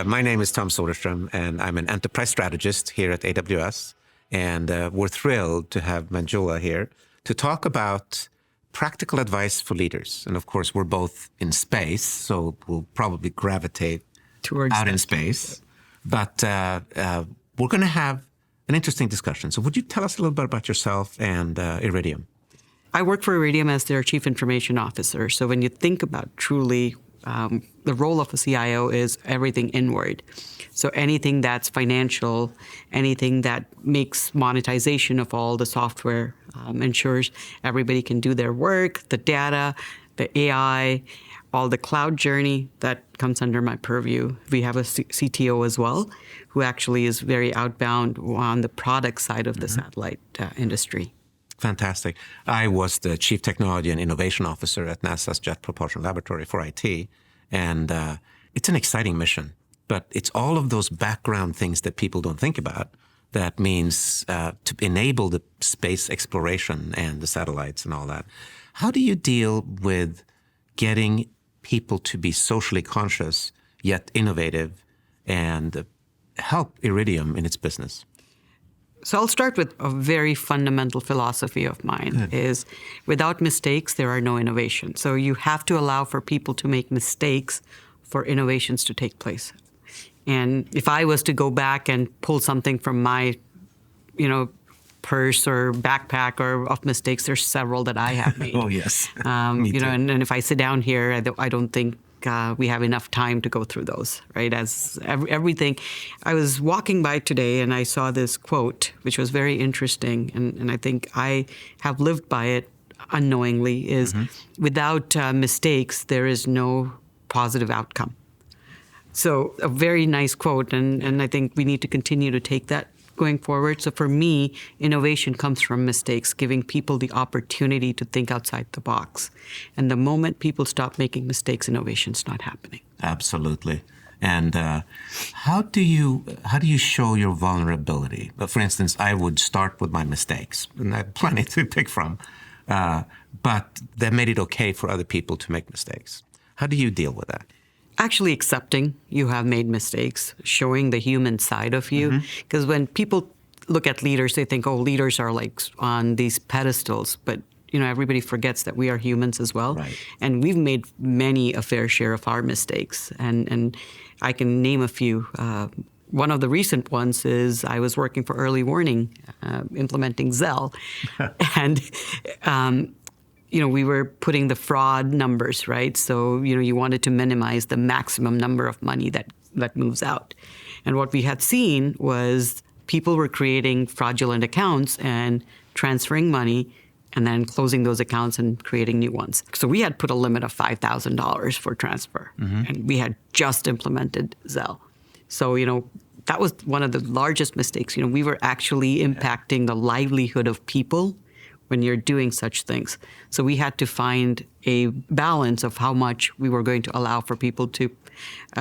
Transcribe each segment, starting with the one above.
My name is Tom Soderstrom, and I'm an enterprise strategist here at AWS. And we're thrilled to have Manjula here to talk about practical advice for leaders. And of course, we're both in space, so we'll probably gravitate towards out in space. But we're going to have an interesting discussion. So would you tell us a little bit about yourself and Iridium? I work for Iridium as their Chief Information Officer. So when you think about truly the role of a CIO is everything inward. So anything that's financial, anything that makes monetization of all the software, ensures everybody can do their work, the data, the AI, all the cloud journey, that comes under my purview. We have a CTO as well, who actually is very outbound on the product side of the satellite industry. Fantastic. I was the Chief Technology and Innovation Officer at NASA's Jet Propulsion Laboratory for IT, and it's an exciting mission. But it's all of those background things that people don't think about. That means to enable the space exploration and the satellites and all that. How do you deal with getting people to be socially conscious, yet innovative, and help Iridium in its business? So I'll start with a very fundamental philosophy of mine is without mistakes, there are no innovations. So you have to allow for people to make mistakes for innovations to take place. And if I was to go back and pull something from my, purse or backpack or of mistakes, there's several that I have made. Oh, yes. Me too. And if I sit down here, I don't think we have enough time to go through those, right? As everything. I was walking by today and I saw this quote, which was very interesting. And I think I have lived by it unknowingly, is without mistakes, there is no positive outcome. So a very nice quote. And I think we need to continue to take that going forward. So for me, innovation comes from mistakes, giving people the opportunity to think outside the box. And the moment people stop making mistakes, innovation's not happening. Absolutely. And how do you show your vulnerability? For instance, I would start with my mistakes, and I have plenty to pick from. But that made it okay for other people to make mistakes. How do you deal with that? Actually accepting you have made mistakes, showing the human side of you. Because when people look at leaders, they think, leaders are like on these pedestals. But, everybody forgets that we are humans as well. Right. And we've made many a fair share of our mistakes. And I can name a few. One of the recent ones is I was working for Early Warning, implementing Zelle. And we were putting the fraud numbers, right? So, you wanted to minimize the maximum number of money that moves out. And what we had seen was people were creating fraudulent accounts and transferring money and then closing those accounts and creating new ones. So we had put a limit of $5,000 for transfer. And we had just implemented Zelle. So, that was one of the largest mistakes. We were actually impacting the livelihood of people when you're doing such things. So we had to find a balance of how much we were going to allow for people to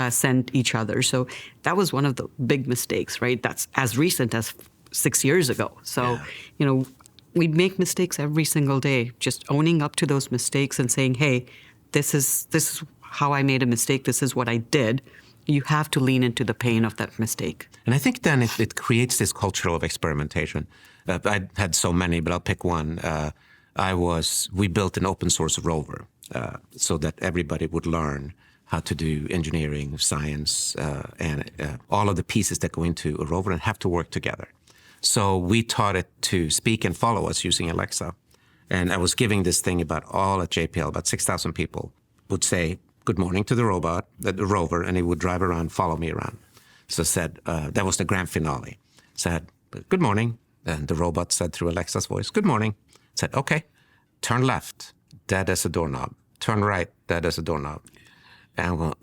send each other. So that was one of the big mistakes, right? That's as recent as 6 years ago. So, we make mistakes every single day, just owning up to those mistakes and saying, hey, this is how I made a mistake. This is what I did. You have to lean into the pain of that mistake. And I think then it creates this culture of experimentation. I had so many, but I'll pick one. We built an open source rover so that everybody would learn how to do engineering, science, and all of the pieces that go into a rover and have to work together. So we taught it to speak and follow us using Alexa. And I was giving this thing about all at JPL, about 6,000 people would say, good morning to the rover, and it would drive around, follow me around. So said, that was the grand finale. Said, good morning. And the robot said through Alexa's voice, good morning. Said, okay, turn left, dead as a doorknob. Turn right, dead as a doorknob. And I'm going,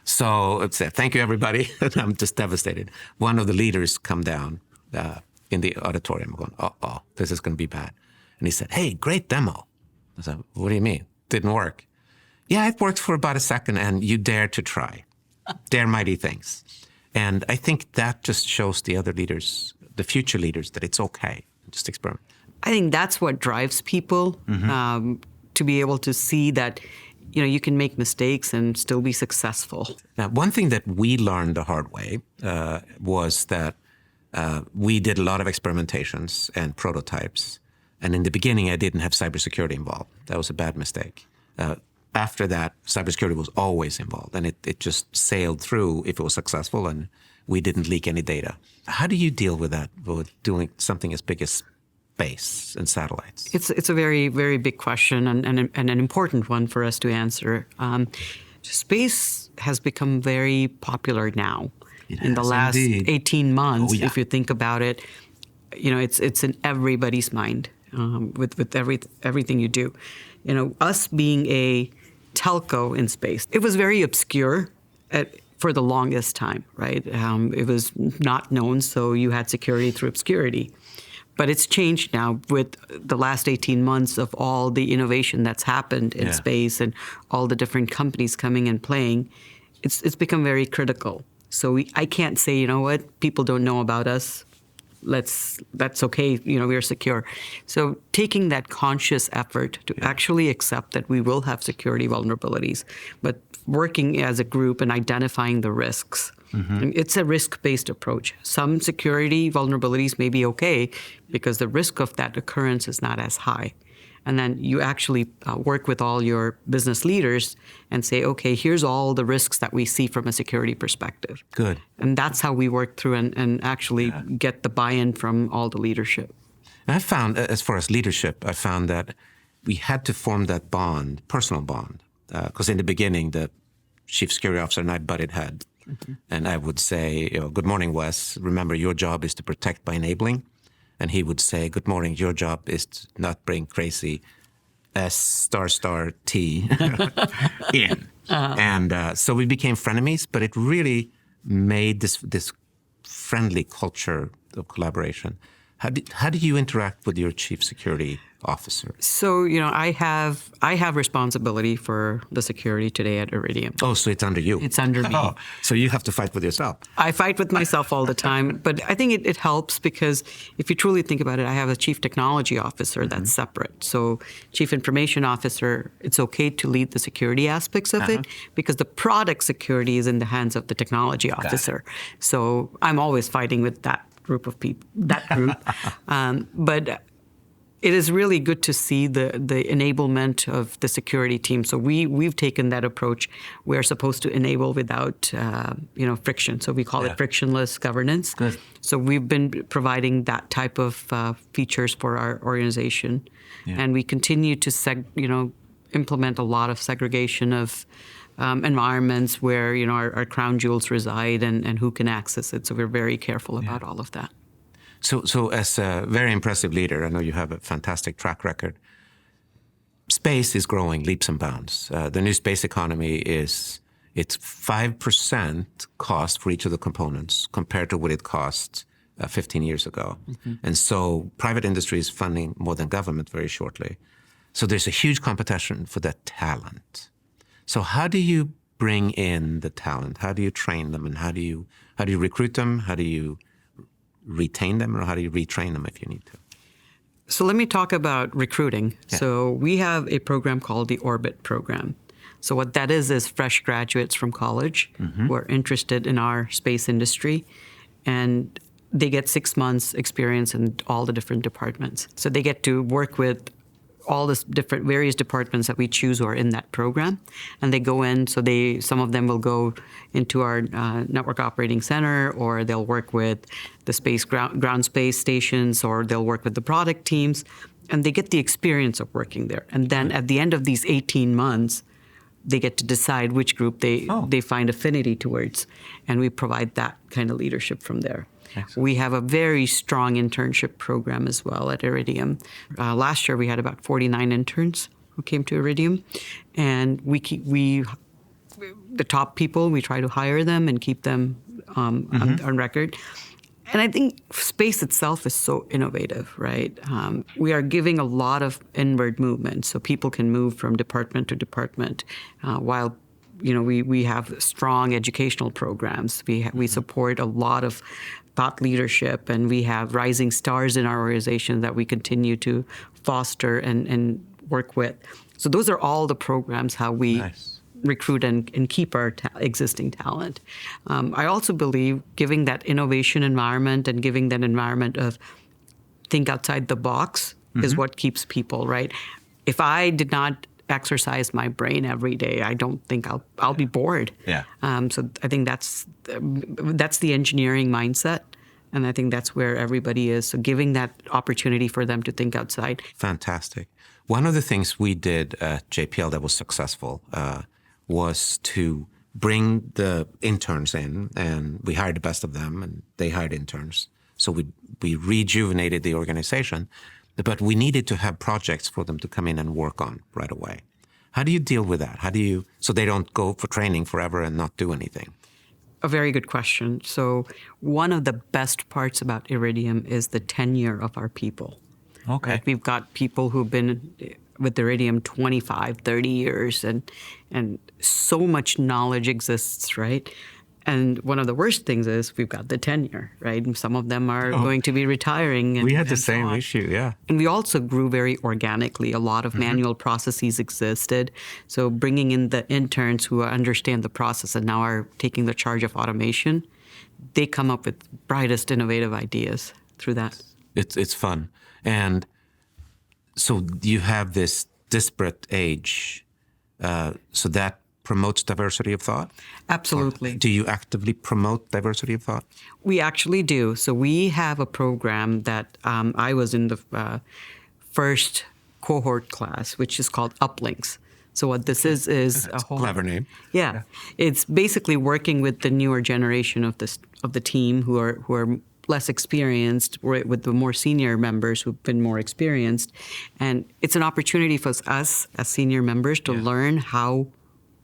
So it said, thank you, everybody. And I'm just devastated. One of the leaders come down in the auditorium going, this is going to be bad. And he said, hey, great demo. I said, what do you mean? Didn't work. Yeah, it worked for about a second, and you dare to try. Dare mighty things. And I think that just shows the other leaders, the future leaders, that it's okay. Just experiment. I think that's what drives people to be able to see that you can make mistakes and still be successful. Now, one thing that we learned the hard way was that we did a lot of experimentations and prototypes. And in the beginning, I didn't have cybersecurity involved. That was a bad mistake. After that, cybersecurity was always involved, and it just sailed through if it was successful, and we didn't leak any data. How do you deal with that, with doing something as big as space and satellites? It's a very, very big question and an important one for us to answer. Space has become very popular now. In the last 18 months, if you think about it, it's in everybody's mind with everything you do. Us being a telco in space, it was very obscure for the longest time, right? It was not known, so you had security through obscurity. But it's changed now with the last 18 months of all the innovation that's happened in space and all the different companies coming and playing. It's become very critical. So I can't say, you know what, people don't know about us. That's okay, we're secure. So taking that conscious effort to actually accept that we will have security vulnerabilities, but working as a group and identifying the risks. Mm-hmm. It's a risk-based approach. Some security vulnerabilities may be okay because the risk of that occurrence is not as high. And then you actually work with all your business leaders and say, okay, here's all the risks that we see from a security perspective. Good. And that's how we work through and actually get the buy-in from all the leadership. And I found, as far as leadership, I found that we had to form that bond, personal bond, because in the beginning, the chief security officer and I butted heads. Mm-hmm. And I would say, good morning, Wes. Remember, your job is to protect by enabling. And he would say, good morning, your job is to not bring crazy S**T in. And so we became frenemies, but it really made this friendly culture of collaboration. How do you interact with your chief security officer? So, I have responsibility for the security today at Iridium. Oh, so it's under you. It's under me. Oh, so you have to fight with yourself. I fight with myself all the time, but I think it helps because if you truly think about it, I have a chief technology officer that's separate. So chief information officer, it's okay to lead the security aspects of it because the product security is in the hands of the technology officer. So I'm always fighting with that group of people, but it is really good to see the enablement of the security team. So we've taken that approach. We're supposed to enable without friction. So we call it frictionless governance. Good. So we've been providing that type of features for our organization, and we continue to implement a lot of segregation of environments where our crown jewels reside and who can access it. So we're very careful about all of that. So as a very impressive leader, I know you have a fantastic track record. Space is growing leaps and bounds. The new space economy it's 5% cost for each of the components compared to what it cost 15 years ago. Mm-hmm. And so private industry is funding more than government very shortly. So there's a huge competition for that talent. So how do you bring in the talent? How do you train them? And how do you recruit them? How do you retain them, or how do you retrain them if you need to? So let me talk about recruiting. Yeah. So we have a program called the Orbit program. So what that is fresh graduates from college who are interested in our space industry, and they get 6 months experience in all the different departments. So they get to work with all the various departments that we choose who are in that program, and they go in. So some of them will go into our network operating center, or they'll work with the ground space stations, or they'll work with the product teams, and they get the experience of working there. And then at the end of these 18 months, they get to decide which group they find affinity towards, and we provide that kind of leadership from there. Excellent. We have a very strong internship program as well at Iridium. Last year, we had about 49 interns who came to Iridium, and the top people, we try to hire them and keep them on record. And I think space itself is so innovative, right? We are giving a lot of inward movement, so people can move from department to department, while we have strong educational programs. We support a lot of thought leadership, and we have rising stars in our organization that we continue to foster and work with. So those are all the programs how we recruit and keep our existing talent. I also believe giving that innovation environment and giving that environment of think outside the box is what keeps people, right? If I did not exercise my brain every day, I don't think I'll be bored. Yeah. So I think that's the engineering mindset, and I think that's where everybody is. So giving that opportunity for them to think outside. Fantastic. One of the things we did at JPL that was successful was to bring the interns in, and we hired the best of them, and they hired interns. So we rejuvenated the organization. But we needed to have projects for them to come in and work on right away. How do you deal with that? So they don't go for training forever and not do anything? A very good question. So one of the best parts about Iridium is the tenure of our people. Okay. Like we've got people who've been with Iridium 25, 30 years, and so much knowledge exists, right? And one of the worst things is we've got the tenure, right? And some of them are going to be retiring. We had the same issue, yeah. And we also grew very organically. A lot of manual processes existed. So bringing in the interns who understand the process and now are taking the charge of automation, they come up with brightest innovative ideas through that. It's fun. And so you have this disparate age, so that promotes diversity of thought? Absolutely. Or do you actively promote diversity of thought? We actually do. So we have a program that I was in the first cohort class, which is called Uplinks. So what this is a whole clever name. Yeah, it's basically working with the newer generation of the team who are less experienced, with the more senior members who've been more experienced, and it's an opportunity for us as senior members to learn how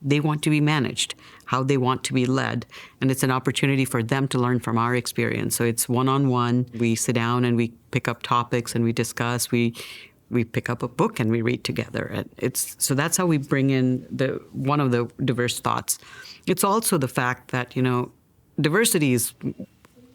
they want to be managed, how they want to be led. And it's an opportunity for them to learn from our experience. So it's one-on-one. We sit down and we pick up topics and we discuss. We pick up a book and we read together. And so that's how we bring in one of the diverse thoughts. It's also the fact that, diversity is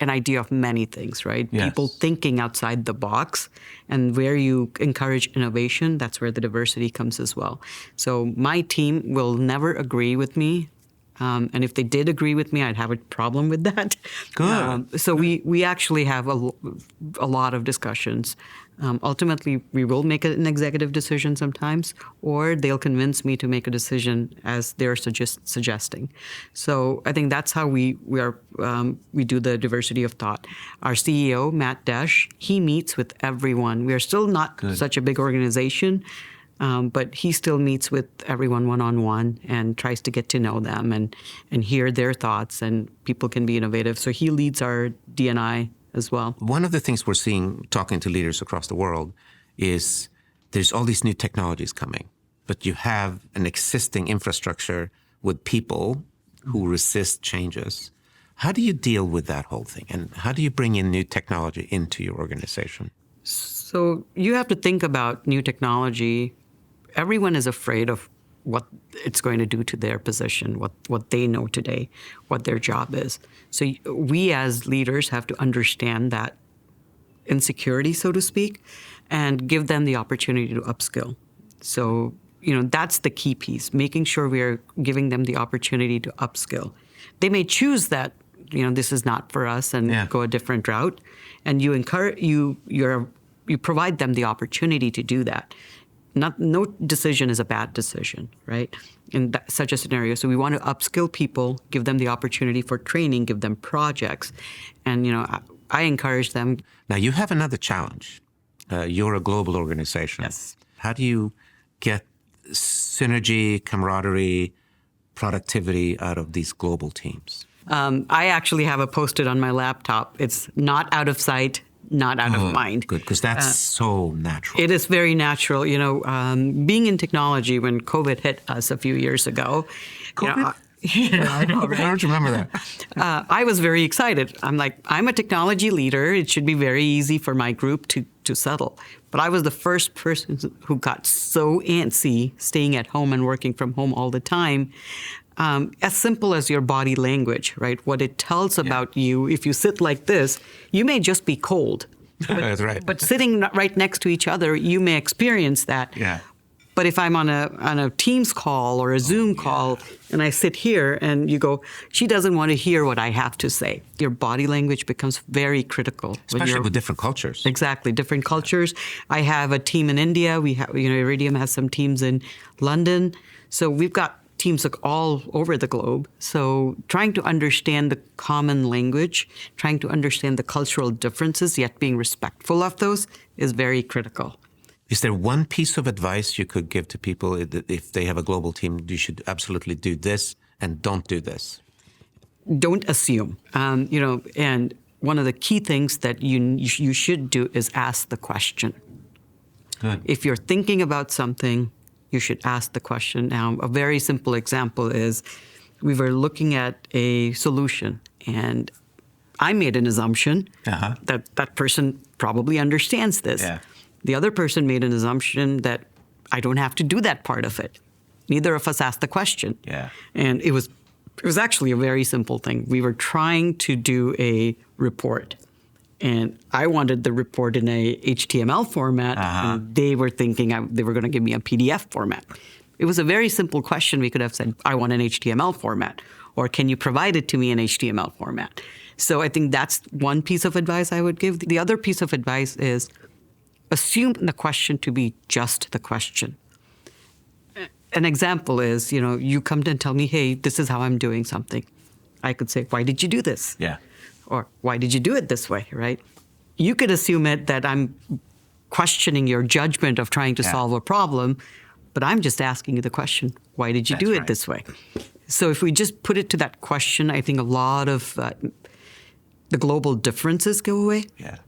an idea of many things, right? Yes. People thinking outside the box, and where you encourage innovation, that's where the diversity comes as well. So my team will never agree with me. And if they did agree with me, I'd have a problem with that. Good. So we actually have a lot of discussions. Ultimately, we will make an executive decision sometimes, or they'll convince me to make a decision as they're suggesting. So I think that's how we do the diversity of thought. Our CEO, Matt Desch, he meets with everyone. We are still not such a big organization, but he still meets with everyone one-on-one and tries to get to know them and hear their thoughts, and people can be innovative. So he leads our D&I as well. One of the things we're seeing, talking to leaders across the world, is there's all these new technologies coming, but you have an existing infrastructure with people who resist changes. How do you deal with that whole thing? And how do you bring in new technology into your organization? So you have to think about new technology. Everyone is afraid of what it's going to do to their position, what they know today, what their job is. So we as leaders have to understand that insecurity, so to speak, and give them the opportunity to upskill. So, that's the key piece, making sure we are giving them the opportunity to upskill. They may choose that, this is not for us and go a different route, and you provide them the opportunity to do that. No decision is a bad decision, right? In such a scenario. So we want to upskill people, give them the opportunity for training, give them projects. And, I encourage them. Now, you have another challenge. You're a global organization. Yes. How do you get synergy, camaraderie, productivity out of these global teams? I actually have a Post-it on my laptop. It's not out of sight, not out of mind. Good, because that's so natural. It is very natural. Being in technology, when COVID hit us a few years ago. COVID? I know, right? I don't remember that. I was very excited. I'm a technology leader. It should be very easy for my group to settle. But I was the first person who got so antsy staying at home and working from home all the time. As simple as your body language, right? What it tells about you. If you sit like this, you may just be cold. That's right. But sitting right next to each other, you may experience that. Yeah. But if I'm on a Teams call or a Zoom call and I sit here and you go, she doesn't want to hear what I have to say. Your body language becomes very critical. Especially with different cultures. Exactly, different cultures. I have a team in India. We have, Iridium has some teams in London. So we've got teams all over the globe. So trying to understand the common language, trying to understand the cultural differences, yet being respectful of those is very critical. Is there one piece of advice you could give to people if they have a global team? You should absolutely do this and don't do this. Don't assume. And one of the key things that you should do is ask the question. Good. If you're thinking about something, you should ask the question. Now, a very simple example is we were looking at a solution, and I made an assumption that that person probably understands this. Yeah. The other person made an assumption that I don't have to do that part of it. Neither of us asked the question. Yeah. And it was actually a very simple thing. We were trying to do a report. And I wanted the report in a HTML format, and they were thinking they were going to give me a PDF format. It was a very simple question. We could have said, I want an HTML format, or can you provide it to me in HTML format? So I think that's one piece of advice I would give. The other piece of advice is assume the question to be just the question. An example is, you come and tell me, hey, this is how I'm doing something. I could say, why did you do this? Yeah. Or why did you do it this way, right? You could assume that I'm questioning your judgment of trying to solve a problem, but I'm just asking you the question, why did you do it this way? So if we just put it to that question, I think a lot of the global differences go away. Yeah.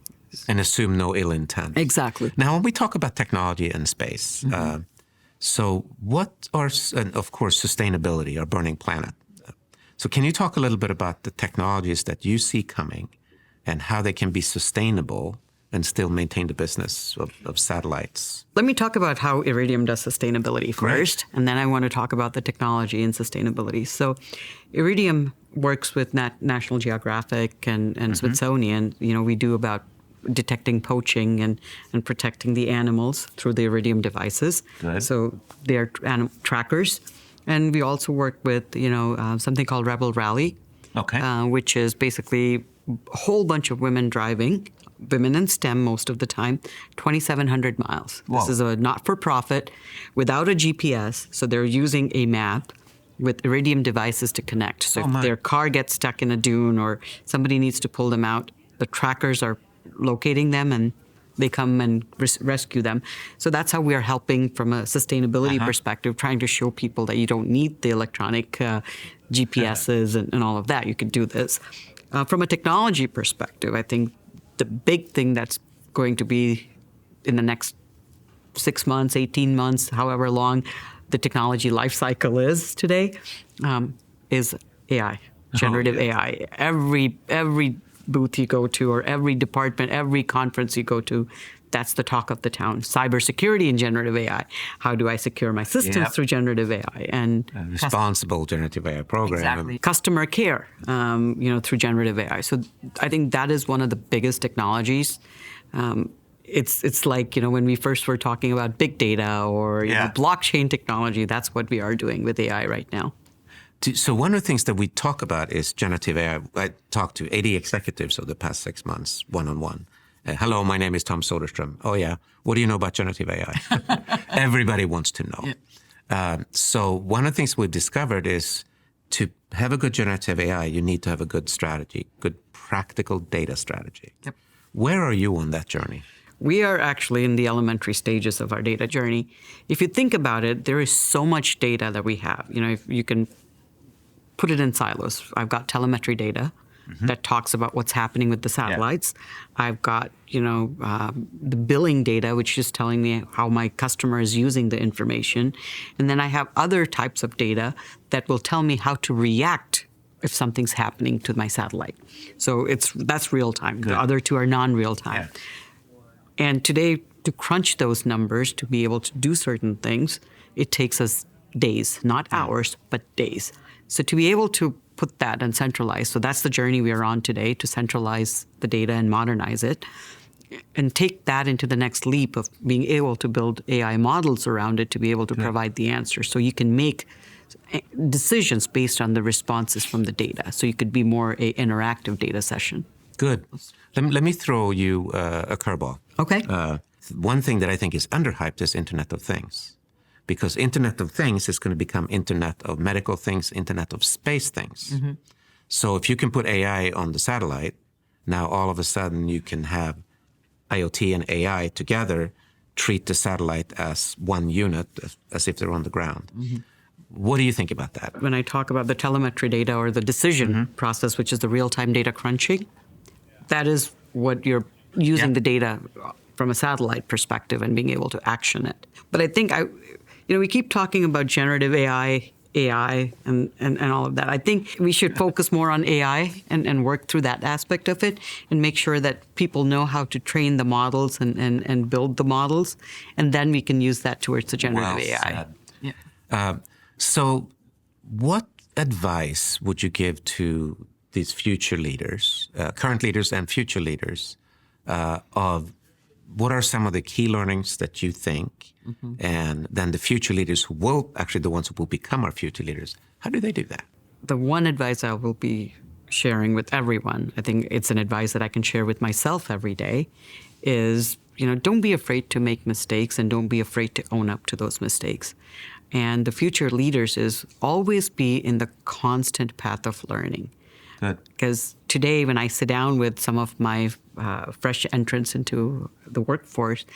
And assume no ill intent. Exactly. Now, when we talk about technology and space, so what are, and of course, sustainability, our burning planet. So can you talk a little bit about the technologies that you see coming and how they can be sustainable and still maintain the business of satellites? Let me talk about how Iridium does sustainability first, and then I want to talk about the technology and sustainability. So Iridium works with National Geographic and Smithsonian. We do about detecting poaching and protecting the animals through the Iridium devices. Good. So they're trackers. And we also work with, something called Rebel Rally, which is basically a whole bunch of women driving, women in STEM most of the time, 2,700 miles. Whoa. This is a not-for-profit without a GPS. So they're using a map with Iridium devices to connect. So if their car gets stuck in a dune or somebody needs to pull them out, the trackers are locating them and they come and rescue them. So that's how we are helping from a sustainability perspective, trying to show people that you don't need the electronic GPSs and all of that. You could do this. From a technology perspective, I think the big thing that's going to be in the next 6 months, 18 months, however long the technology life cycle is today, is AI, generative AI. Every booth you go to or every department, every conference you go to, that's the talk of the town. Cybersecurity and generative AI. How do I secure my systems through generative AI? And responsible generative AI program. Exactly. Customer care, through generative AI. So I think that is one of the biggest technologies. It's like, when we first were talking about big data or blockchain technology, that's what we are doing with AI right now. So one of the things that we talk about is generative AI. I talked to 80 executives over the past 6 months, one-on-one. Hello, my name is Tom Soderstrom. Oh, yeah. What do you know about generative AI? Everybody wants to know. Yeah. So one of the things we've discovered is to have a good generative AI, you need to have a good strategy, good practical data strategy. Yep. Where are you on that journey? We are actually in the elementary stages of our data journey. If you think about it, there is so much data that we have. If you can put it in silos. I've got telemetry data that talks about what's happening with the satellites. Yeah. I've got, the billing data, which is telling me how my customer is using the information. And then I have other types of data that will tell me how to react if something's happening to my satellite. So that's real time. Good. The other two are non-real time. Yeah. And today, to crunch those numbers, to be able to do certain things, it takes us days, not hours, but days. So to be able to put that and centralize, so that's the journey we are on today, to centralize the data and modernize it. and take that into the next leap of being able to build AI models around it to be able to provide the answer. So you can make decisions based on the responses from the data. So you could be more a interactive data session. Good. Let me throw you a curveball. Okay. One thing that I think is underhyped is Internet of Things. Because Internet of Things is going to become Internet of medical things, Internet of space things. So if you can put AI on the satellite, now all of a sudden you can have IoT and AI together treat the satellite as one unit, as if they're on the ground. What do you think about that? When I talk about the telemetry data or the decision process, which is the real-time data crunching, that is what you're using the data from a satellite perspective and being able to action it. But I think we keep talking about generative AI, and all of that. I think we should focus more on AI and work through that aspect of it and make sure that people know how to train the models and build the models, and then we can use that towards the generative AI. Yeah. So what advice would you give to these future leaders, current leaders and future leaders, of what are some of the key learnings that you think, and then the future leaders who will, actually the ones who will become our future leaders, how do they do that? The one advice I will be sharing with everyone, I think it's an advice that I can share with myself every day, is, don't be afraid to make mistakes and don't be afraid to own up to those mistakes. And the future leaders is always be in the constant path of learning. Because today, when I sit down with some of my fresh entrants into the workforce,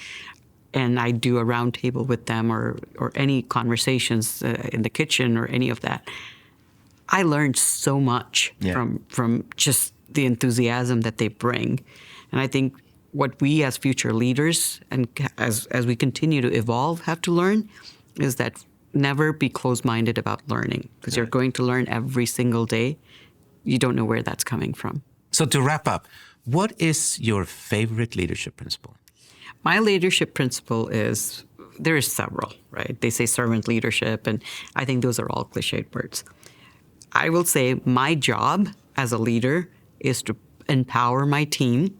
and I do a roundtable with them or any conversations in the kitchen or any of that, I learned so much from just the enthusiasm that they bring. And I think what we as future leaders and as we continue to evolve have to learn is that never be closed-minded about learning, because you're going to learn every single day. You don't know where that's coming from. So to wrap up, what is your favorite leadership principle? My leadership principle is, there is several, right? They say servant leadership, and I think those are all cliched words. I will say my job as a leader is to empower my team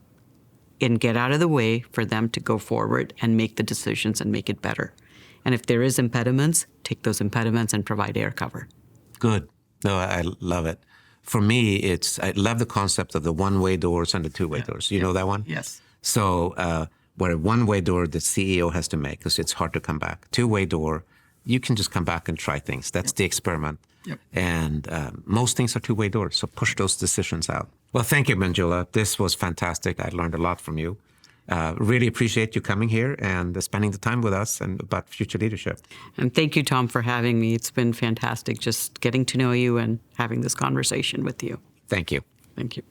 and get out of the way for them to go forward and make the decisions and make it better. And if there is impediments, take those impediments and provide air cover. Good. No, I love it. For me, I love the concept of the one-way doors and the two-way doors. You know that one? Yes. So where a one-way door, the CEO has to make, because it's hard to come back. Two-way door, you can just come back and try things. That's the experiment. And most things are two-way doors, so push those decisions out. Well, thank you, Manjula. This was fantastic. I learned a lot from you. Really appreciate you coming here and spending the time with us and about future leadership. And thank you, Tom, for having me. It's been fantastic just getting to know you and having this conversation with you. Thank you. Thank you.